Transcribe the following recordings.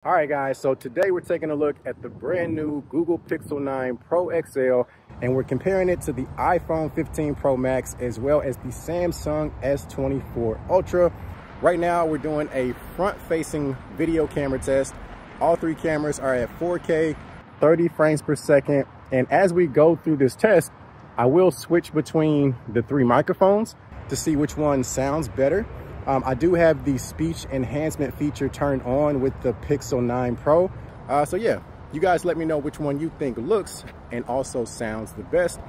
All right, guys, so today we're taking a look at the brand new Google Pixel 9 Pro XL, and we're comparing it to the iPhone 15 Pro Max as well as the Samsung S24 Ultra. Right now, we're doing a front-facing video camera test. All three cameras are at 4K, 30 frames per second, and as we go through this test, I will switch between the three microphones to see which one sounds better. I do have the speech enhancement feature turned on with the Pixel 9 Pro. So yeah, you guys let me know which one you think looks and also sounds the best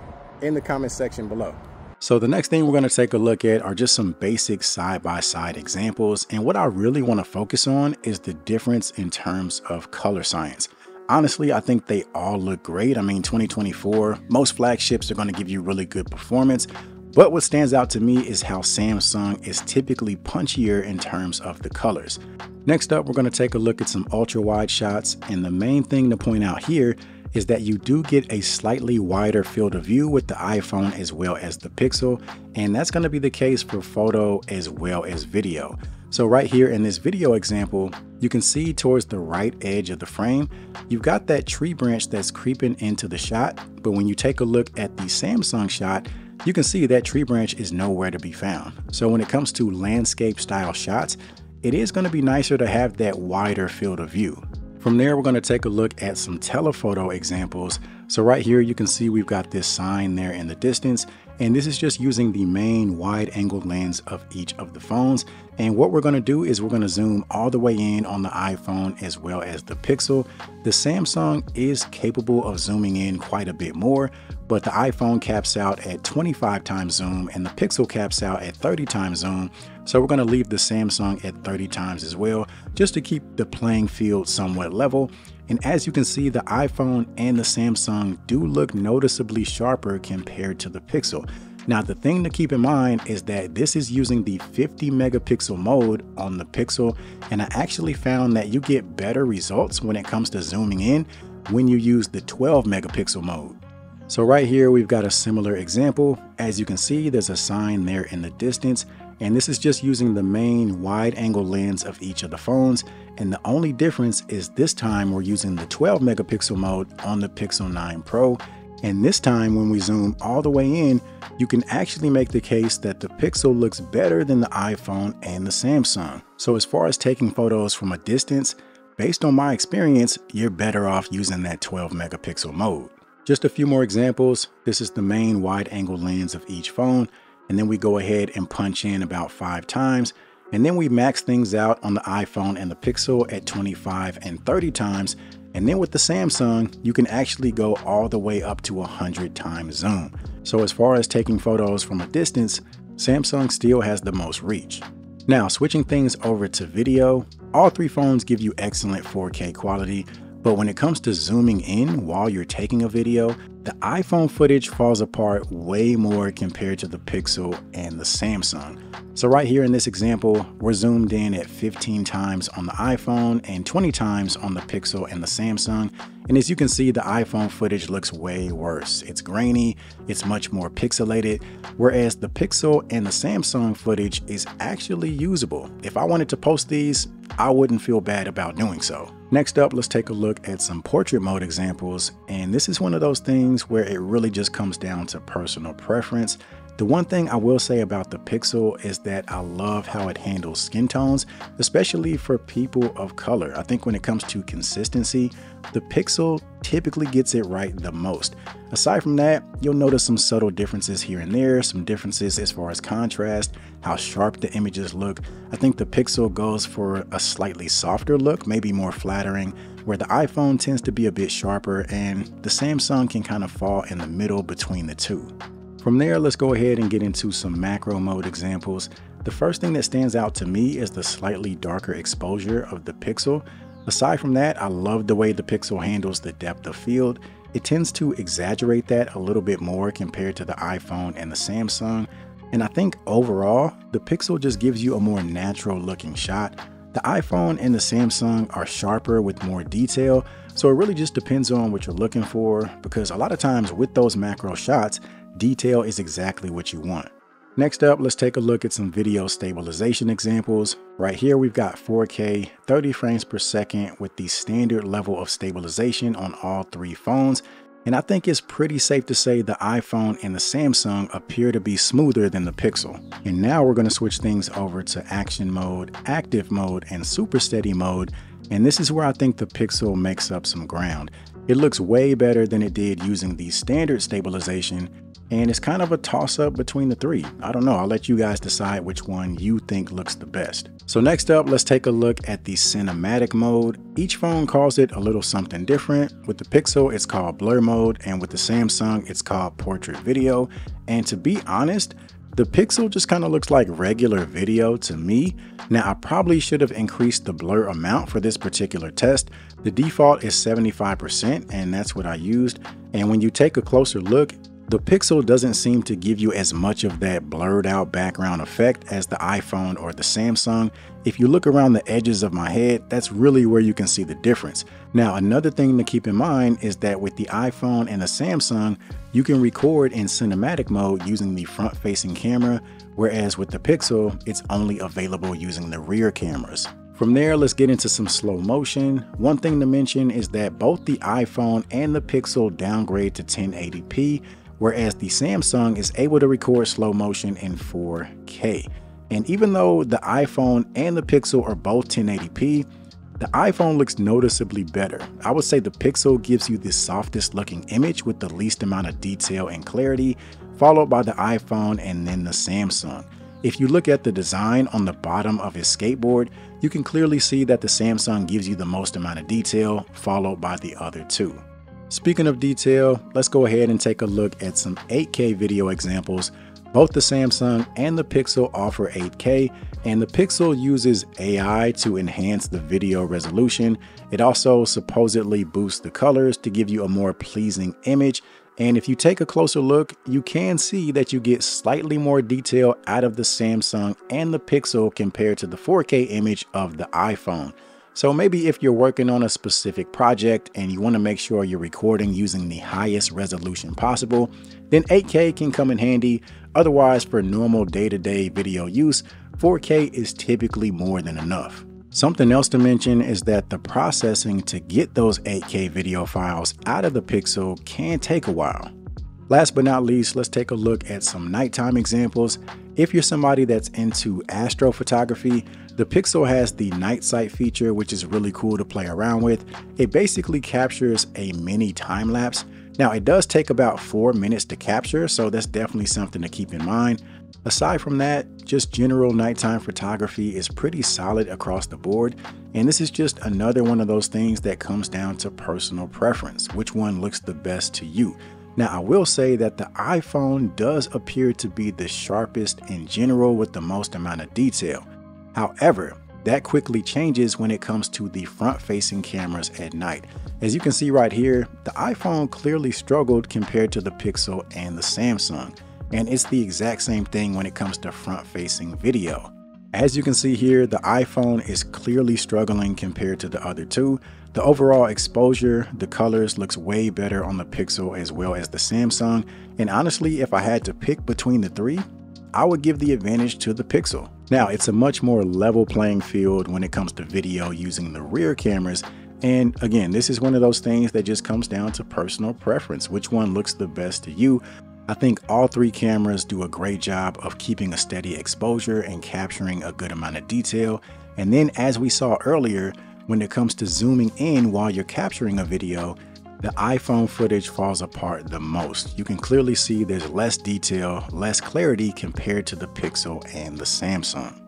in the comment section below. So the next thing we're going to take a look at are just some basic side-by-side examples. And what I really want to focus on is the difference in terms of color science. Honestly, I think they all look great. I mean, 2024, most flagships are going to give you really good performance. But what stands out to me is how Samsung is typically punchier in terms of the colors. Next up, we're going to take a look at some ultra-wide shots, and the main thing to point out here is that you do get a slightly wider field of view with the iPhone as well as the Pixel, and that's going to be the case for photo as well as video. So right here in this video example, you can see towards the right edge of the frame, you've got that tree branch that's creeping into the shot, but when you take a look at the Samsung shot, you can see that tree branch is nowhere to be found. So when it comes to landscape style shots, it is going to be nicer to have that wider field of view. From there, we're going to take a look at some telephoto examples. So right here, you can see we've got this sign there in the distance, and this is just using the main wide angle lens of each of the phones. And what we're going to do is we're going to zoom all the way in on the iPhone as well as the Pixel. The Samsung is capable of zooming in quite a bit more, but the iPhone caps out at 25 times zoom and the Pixel caps out at 30 times zoom. So we're going to leave the Samsung at 30 times as well, just to keep the playing field somewhat level. And as you can see, the iPhone and the Samsung do look noticeably sharper compared to the Pixel. Now, the thing to keep in mind is that this is using the 50 megapixel mode on the Pixel, and I actually found that you get better results when it comes to zooming in when you use the 12 megapixel mode. So right here, we've got a similar example. As you can see, there's a sign there in the distance, and this is just using the main wide angle lens of each of the phones. And the only difference is this time we're using the 12 megapixel mode on the Pixel 9 Pro. And this time when we zoom all the way in, you can actually make the case that the Pixel looks better than the iPhone and the Samsung. So as far as taking photos from a distance, based on my experience, you're better off using that 12 megapixel mode. Just a few more examples. This is the main wide angle lens of each phone. And then we go ahead and punch in about 5 times. And then we max things out on the iPhone and the Pixel at 25 and 30 times. And then with the Samsung, you can actually go all the way up to 100 times zoom. So as far as taking photos from a distance, Samsung still has the most reach. Now, switching things over to video, all three phones give you excellent 4K quality. But when it comes to zooming in while you're taking a video, the iPhone footage falls apart way more compared to the Pixel and the Samsung. So right here in this example, we're zoomed in at 15 times on the iPhone and 20 times on the Pixel and the Samsung. And as you can see, the iPhone footage looks way worse. It's grainy, it's much more pixelated, whereas the Pixel and the Samsung footage is actually usable. If I wanted to post these, I wouldn't feel bad about doing so. Next up, let's take a look at some portrait mode examples. And this is one of those things where it really just comes down to personal preference. The one thing I will say about the Pixel is that I love how it handles skin tones, especially for people of color. I think when it comes to consistency, the Pixel typically gets it right the most. Aside from that, you'll notice some subtle differences here and there, some differences as far as contrast, how sharp the images look. I think the Pixel goes for a slightly softer look, maybe more flattering, where the iPhone tends to be a bit sharper, and the Samsung can kind of fall in the middle between the two. From there, let's go ahead and get into some macro mode examples. The first thing that stands out to me is the slightly darker exposure of the Pixel. Aside from that, I love the way the Pixel handles the depth of field. It tends to exaggerate that a little bit more compared to the iPhone and the Samsung. And I think overall, the Pixel just gives you a more natural looking shot. The iPhone and the Samsung are sharper with more detail. So it really just depends on what you're looking for, because a lot of times with those macro shots, detail is exactly what you want. Next up, let's take a look at some video stabilization examples. Right here, we've got 4K, 30 frames per second with the standard level of stabilization on all three phones. And I think it's pretty safe to say the iPhone and the Samsung appear to be smoother than the Pixel. And now we're going to switch things over to action mode, active mode, and super steady mode. And this is where I think the Pixel makes up some ground. It looks way better than it did using the standard stabilization. And it's kind of a toss-up between the three. I don't know, I'll let you guys decide which one you think looks the best. So next up, let's take a look at the cinematic mode. Each phone calls it a little something different. With the Pixel, it's called blur mode, and with the Samsung, it's called portrait video. And to be honest, the Pixel just kind of looks like regular video to me. Now, I probably should have increased the blur amount for this particular test. The default is 75%, and that's what I used. And when you take a closer look, the Pixel doesn't seem to give you as much of that blurred out background effect as the iPhone or the Samsung. If you look around the edges of my head, that's really where you can see the difference. Now, another thing to keep in mind is that with the iPhone and the Samsung, you can record in cinematic mode using the front-facing camera, whereas with the Pixel, it's only available using the rear cameras. From there, let's get into some slow motion. One thing to mention is that both the iPhone and the Pixel downgrade to 1080p, whereas the Samsung is able to record slow motion in 4K. And even though the iPhone and the Pixel are both 1080p, the iPhone looks noticeably better. I would say the Pixel gives you the softest looking image with the least amount of detail and clarity, followed by the iPhone and then the Samsung. If you look at the design on the bottom of his skateboard, you can clearly see that the Samsung gives you the most amount of detail, followed by the other two. Speaking of detail, let's go ahead and take a look at some 8K video examples. Both the Samsung and the Pixel offer 8K, and the Pixel uses AI to enhance the video resolution. It also supposedly boosts the colors to give you a more pleasing image. And if you take a closer look, you can see that you get slightly more detail out of the Samsung and the Pixel compared to the 4K image of the iPhone. So maybe if you're working on a specific project and you want to make sure you're recording using the highest resolution possible, then 8K can come in handy. Otherwise, for normal day-to-day video use, 4K is typically more than enough. Something else to mention is that the processing to get those 8K video files out of the Pixel can take a while. Last but not least, let's take a look at some nighttime examples. If you're somebody that's into astrophotography, the Pixel has the night sight feature, which is really cool to play around with. It basically captures a mini time lapse. Now, it does take about 4 minutes to capture, so that's definitely something to keep in mind. Aside from that, just general nighttime photography is pretty solid across the board, and this is just another one of those things that comes down to personal preference, which one looks the best to you. Now, I will say that the iPhone does appear to be the sharpest in general with the most amount of detail. However, that quickly changes when it comes to the front-facing cameras at night. As you can see right here, the iPhone clearly struggled compared to the Pixel and the Samsung. And it's the exact same thing when it comes to front-facing video. As you can see here, the iPhone is clearly struggling compared to the other two. The overall exposure, the colors looks way better on the Pixel as well as the Samsung. And honestly, if I had to pick between the three, I would give the advantage to the Pixel. Now, it's a much more level playing field when it comes to video using the rear cameras. And again, this is one of those things that just comes down to personal preference, which one looks the best to you. I think all three cameras do a great job of keeping a steady exposure and capturing a good amount of detail. And then as we saw earlier, when it comes to zooming in while you're capturing a video, the iPhone footage falls apart the most. You can clearly see there's less detail, less clarity compared to the Pixel and the Samsung.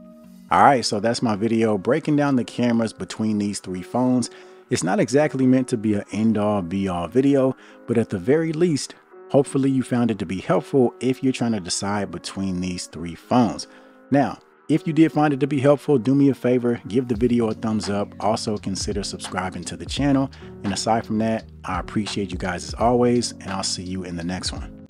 All right, so that's my video breaking down the cameras between these three phones. It's not exactly meant to be an end-all be-all video, but at the very least, hopefully you found it to be helpful if you're trying to decide between these three phones. Now, if you did find it to be helpful, do me a favor, give the video a thumbs up. Also consider subscribing to the channel. And aside from that, I appreciate you guys as always, and I'll see you in the next one.